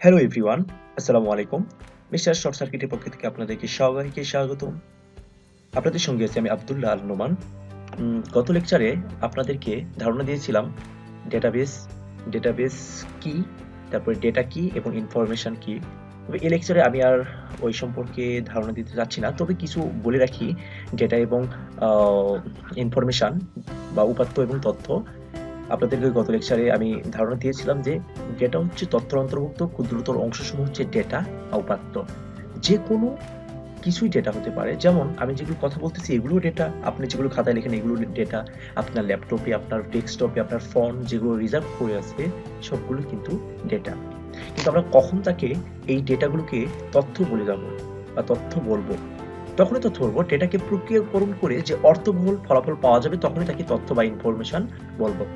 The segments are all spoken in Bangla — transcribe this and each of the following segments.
হ্যালো এভরিওয়ান, আসসালামু আলাইকুম। মিস্টার শর্ট সার্কিটের পক্ষ থেকে আপনাদেরকে সবাইকে স্বাগতম। আপনাদের সঙ্গে আছি আমি আব্দুল্লাহ আল নোমান। গত লেকচারে আপনাদেরকে ধারণা দিয়েছিলাম ডেটাবেস, ডেটাবেস কি, তারপরে ডেটা কি এবং ইনফরমেশন কি। তবে এই লেকচারে আমি আর ওই সম্পর্কে ধারণা দিতে চাচ্ছি না। তবে কিছু বলে রাখি, ডেটা এবং ইনফরমেশন বা উপাত্ত এবং তথ্য। আপনাদেরকে গত লেকচারে আমি ধারণা দিয়েছিলাম যে ডেটা হচ্ছে তথ্যের অন্তর্ভুক্ত ক্ষুদ্রতর অংশসমূহ হচ্ছে ডেটা বা উপাত্ত। যে কোনো কিছুই ডেটা হতে পারে। যেমন আমি যেগুলো কথা বলতেছি এগুলোও ডেটা, আপনি যেগুলো খাতায় লেখেন এগুলো ডেটা, আপনার ল্যাপটপে, আপনার ডেস্কটপে, আপনার ফোন যেগুলো রিজার্ভ করে আছে সবগুলো কিন্তু ডেটা। কিন্তু আমরা কখন তাকে এই ডেটাগুলোকে তথ্য বলে যাব বা তথ্য বলবো, তখনই তথ্য বলবো ডেটাকে প্রক্রিয়াকরণ করে যে অর্থবহুল ফলাফল পাওয়া যাবে তখনই তাকে তথ্য বা ইনফরমেশন বলবো।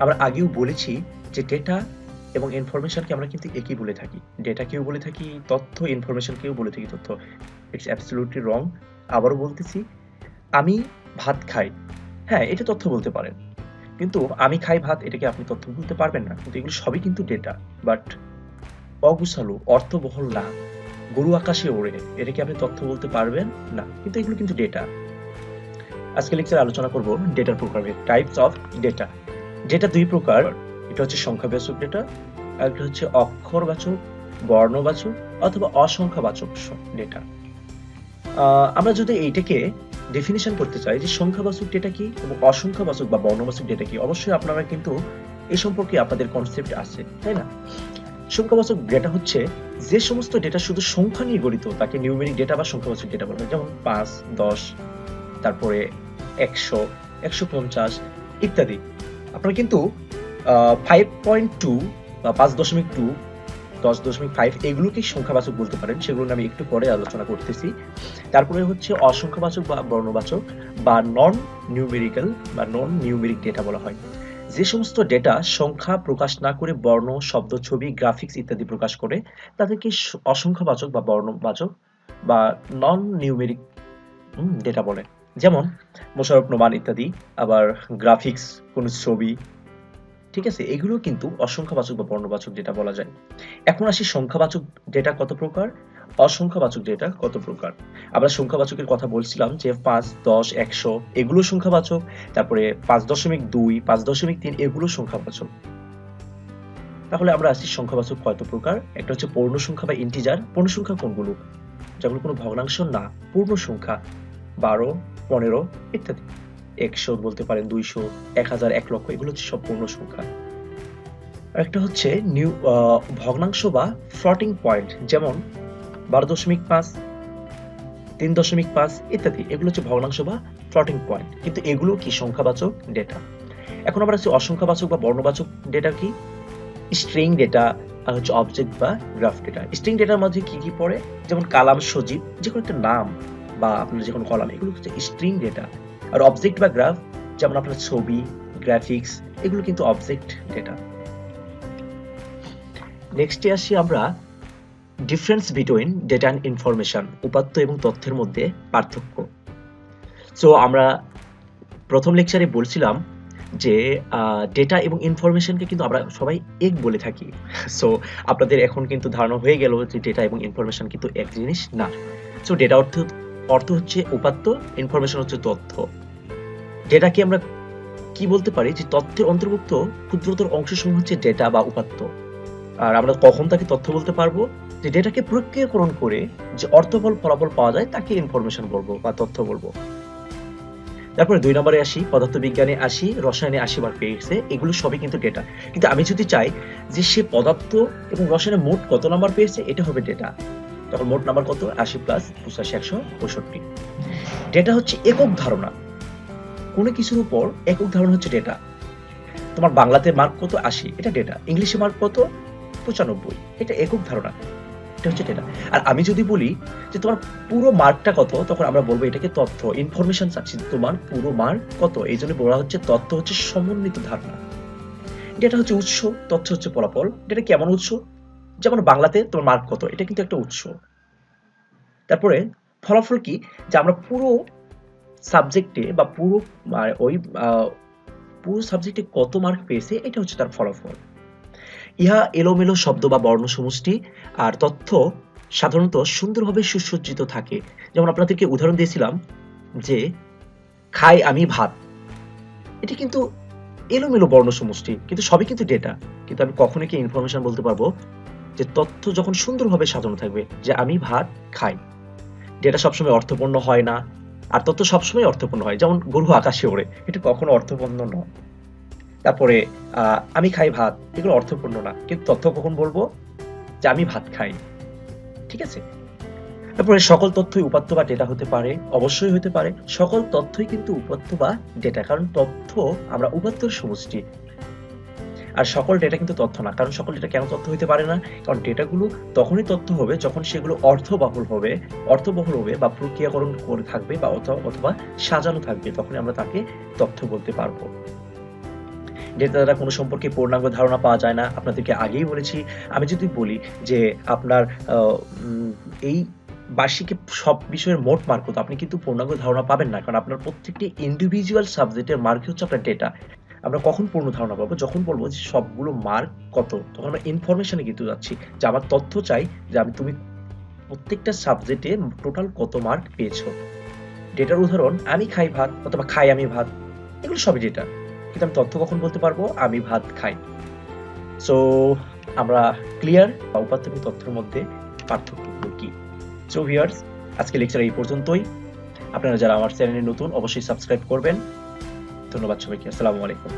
আমরা আগেও বলেছি যে ডেটা এবং ইনফরমেশনকে আমরা কিন্তু একই বলে থাকি। ডেটাকেও বলে থাকি তথ্য, ইনফরমেশনকেও বলে থাকি তথ্য। ইটস অ্যাবসলিউটলি রং। আবারও বলতেছি, আমি ভাত খাই। হ্যাঁ, এটা তথ্য বলতে পারেন। কিন্তু আমি খাই ভাত এটাকে আপনি তথ্য বলতে পারবেন না। কিন্তু এগুলো সবই কিন্তু ডেটা। বাট অগুছালো, অর্থবহুল না। গরু আকাশে ওড়ে। এটাকে আপনি তথ্য বলতে পারবেন না। কিন্তু এগুলো কিন্তু ডেটা। আজকে লেকচারে আলোচনা করব ডেটার প্রকারভেদ, টাইপস অফ ডেটা। ডেটা দুই প্রকার, এটা হচ্ছে সংখ্যাবাচক ডেটা আর একটা হচ্ছে অক্ষরবাচক, বর্ণবাচক অথবা অসংখ্যাবাচক ডেটা। আমরা যদি এইটাকে ডেফিনিশন করতে চাই যে সংখ্যাবাচক ডেটা কি এবং অসংখ্যাবাচক বা বর্ণবাচক ডেটা কি, অবশ্যই আপনারা কিন্তু এই সম্পর্কে আপনাদের কনসেপ্ট আছে, তাই না? সংখ্যাবাচক ডেটা হচ্ছে যে সমস্ত ডেটা শুধু সংখ্যা নিয়ে গঠিত তাকে নিউমেরিক ডেটা বা সংখ্যাবাচক ডেটা বলা হয়। যেমন 5, 10, তারপরে 100, 150 ইত্যাদি। আপনারা কিন্তু 5.2 বা 5.2, 10.5 এগুলোকে সংখ্যাবাচক বলতে পারেন, সেগুলো আমি একটু পরে আলোচনা করতেছি। তারপরে হচ্ছে অসংখ্যাবাচক বা বর্ণবাচক বা নন নিউমেরিক্যাল বা নন নিউমেরিক ডেটা বলা হয়। যে সমস্ত ডেটা সংখ্যা প্রকাশ না করে বর্ণ, শব্দ, ছবি, গ্রাফিক্স ইত্যাদি প্রকাশ করে তাদেরকে অসংখ্যাবাচক বা বর্ণবাচক বা নন নিউমেরিক ডেটা বলে। যেমন মোশাররফ নোমান ইত্যাদি। আবার গ্রাফিক্স, কোন ছবি, ঠিক আছে, এগুলো কিন্তু অসংখ্যাবাচক বা বর্ণবাচক ডেটা বলা যায়। এখন আসি সংখ্যাবাচক ডেটা কত প্রকার, অসংখ্যাবাচক ডেটা কত প্রকার। আমরা সংখ্যাবাচকের কথা বলছিলাম যে 5, 10, 100 এগুলো সংখ্যাবাচক, তারপরে 5.2, 5.3 এগুলো সংখ্যাবাচক। তাহলে আমরা আসি সংখ্যাবাচক কত প্রকার। একটা হচ্ছে পূর্ণ সংখ্যা বা ইন্টিজার। পূর্ণ সংখ্যা কোনগুলো? যেগুলো কোনো ভগ্নাংশ না, পূর্ণ সংখ্যা, 12, 15 ইত্যাদি। 100 বলতে পারেন, 200, 1000, 1 লক্ষ, এগুলো হচ্ছে সব পূর্ণ সংখ্যা। আরেকটা হচ্ছে ভগ্নাংশ বা ফ্লোটিং পয়েন্ট, যেমন 12.5, 3.5 ইত্যাদি। এগুলো হচ্ছে ভগ্নাংশ বা ফ্লোটিং পয়েন্ট, কিন্তু এগুলো কি সংখ্যাবাচক ডেটা। এখন আমরা হচ্ছে অসংখ্যাবাচক বা বর্ণবাচক ডেটা কি, স্ট্রিং ডেটা আর হচ্ছে অবজেক্ট বা গ্রাফ ডেটা। স্ট্রিং ডেটার মধ্যে কি কি পড়ে, যেমন কালাম, সজীব, যে কোনো একটা নাম বা আপনার যে কোনো কলাম, এগুলো হচ্ছে স্ট্রিং ডেটা। আর অবজেক্ট বা গ্রাফ, যেমন আপনার ছবি, গ্রাফিক্স, এগুলো কিন্তু অবজেক্ট ডেটা। নেক্সটে আসি আমরা difference between data and information, উপাত্ত এবং তথ্যের মধ্যে পার্থক্য। সো আমরা প্রথম লেকচারে বলছিলাম যে ডেটা এবং ইনফরমেশনকে কিন্তু আমরা সবাই এক বলে থাকি। সো আপনাদের এখন কিন্তু ধারণা হয়ে গেল যে ডেটা এবং ইনফরমেশন কিন্তু এক জিনিস না। সো ডেটা অর্থ হচ্ছে উপাত্ত, ইনফরমেশন হচ্ছে তথ্য। ডেটাকে আমরা কি বলতে পারি, যে তথ্যের অন্তর্ভুক্ত ক্ষুদ্রতর অংশসমূহ হচ্ছে ডেটা বা উপাত্ত। আর আমরা কখন তাকে তথ্য বলতে পারবো, যে ডেটাকে প্রক্রিয়াকরণ করে যে অর্থবহ ফলাফল পাওয়া যায় তাকে ইনফরমেশন বলবো বা তথ্য বলবো। তারপরে 2 নম্বরে আসি, পদার্থবিজ্ঞানে 80, রসায়নে 80 মার্ক পেয়েছে, এগুলো সবই কিন্তু ডেটা। কিন্তু আমি যদি চাই যে সে পদার্থ এবং রসায়নে মোট কত নাম্বার পেয়েছে, এটা হবে ডেটা। তখন মোট নাম্বার কত? 80 প্লাস 85, 165। ডেটা হচ্ছে একক ধারণা, কোনো কিছুর উপর একক ধারণা হচ্ছে ডেটা। তোমার বাংলাতে মার্ক কত? 80, এটা ডেটা। ইংলিশে মার্ক কত? 95, এটা একক ধারণা, এটা হচ্ছে ডেটা। আর আমি যদি বলি যে তোমার পুরো মার্কটা কত, তখন আমরা বলবো এটাকে তথ্য, ইনফরমেশন চাচ্ছি, তোমার পুরো মার্ক কত, এই জন্য বলা হচ্ছে তথ্য হচ্ছে সমন্বিত ধারণা। ডেটা হচ্ছে উৎস, তথ্য হচ্ছে ফলাফল। ডেটা কেমন উৎস? যেমন বাংলাতে তোমার মার্ক কত, এটা কিন্তু একটা উৎস। তারপরে ফলাফল কি, যে আমরা পুরো সাবজেক্টে বা পুরো ওই পুরো সাবজেক্টে কত মার্ক পেয়েছে, এটা হচ্ছে তার ফলাফল। ইহা এলোমেলো শব্দ বা বর্ণ সমষ্টি, আর তথ্য সাধারণত সুন্দরভাবে সুসজ্জিত থাকে। যেমন আপনাদেরকে উদাহরণ দিয়েছিলাম যে খাই আমি ভাত, এটি কিন্তু এলোমেলো বর্ণ সমষ্টি, কিন্তু সবই কিন্তু ডেটা। কিন্তু আমি কখনোই কি ইনফরমেশন বলতে পারবো যে তথ্য যখন সুন্দরভাবে সাজানো থাকবে, যে আমি ভাত খাই। ডেটা সবসময় অর্থপূর্ণ হয় না, আর তথ্য সবসময় অর্থপূর্ণ হয়। যেমন গরু আকাশে ওড়ে, এটা কখনো অর্থপূর্ণ নয়। তারপরে আমি খাই ভাত, এগুলো অর্থপূর্ণ না, কিন্তু তথ্য কখন বলবো যে আমি ভাত খাই। ঠিক আছে? তারপরে সকল তথ্যই উপাত্ত বা ডেটা হতে পারে, অবশ্যই হতে পারে। সকল তথ্যই কিন্তু উপাত্ত বা ডেটা, কারণ তথ্য আমরা উপাত্তর সমষ্টি। আর সকল ডেটা কিন্তু তথ্য না, কারণ সকল ডেটা কেন তথ্য হতে পারে না? কারণ ডেটাগুলো তখনই তথ্য হবে যখন সেগুলো অর্থবহুল হবে বা প্রক্রিয়াকরণ করে থাকবে বা অথবা সাজানো থাকবে, তখনই আমরা তাকে তথ্য বলতে পারবো। ডেটা দ্বারা কোনো সম্পর্কে পূর্ণাঙ্গ ধারণা পাওয়া যায় না। আপনাদেরকে আগেই বলেছি। আমি যদি বলি যে আপনার এই বার্ষিকে সব বিষয়ের মোট মার্ক কত, আপনি কিন্তু পূর্ণাঙ্গ ধারণা পাবেন না। কারণ আপনার প্রত্যেকটি ইন্ডিভিজুয়াল সাবজেক্টের মার্কই হচ্ছে আপনার ডেটা। আমরা কখন পূর্ণ ধারণা পাবো? যখন বলবো যে সবগুলো মার্ক কত, তখন আমরা ইনফরমেশনে কিন্তু যাচ্ছি। যে আমার তথ্য চাই যে তুমি প্রত্যেকটা সাবজেক্টে টোটাল কত মার্ক পেয়েছো। ডেটার উদাহরণ আমি খাই ভাত অথবা খাই আমি ভাত, এগুলো সবই ডেটা। কিন্তু আমি তথ্য কখন বলতে পারবো? আমি ভাত খাই। সো আমরা ক্লিয়ার বা উপাত্ত এবং তথ্যের মধ্যে পার্থক্যগুলো কি? সো ভিউয়ার্স, আজকে লেকচার এই পর্যন্তই। আপনারা যারা আমার চ্যানেলে নতুন অবশ্যই সাবস্ক্রাইব করবেন। ধন্যবাদ সবাইকে। আসসালামু আলাইকুম।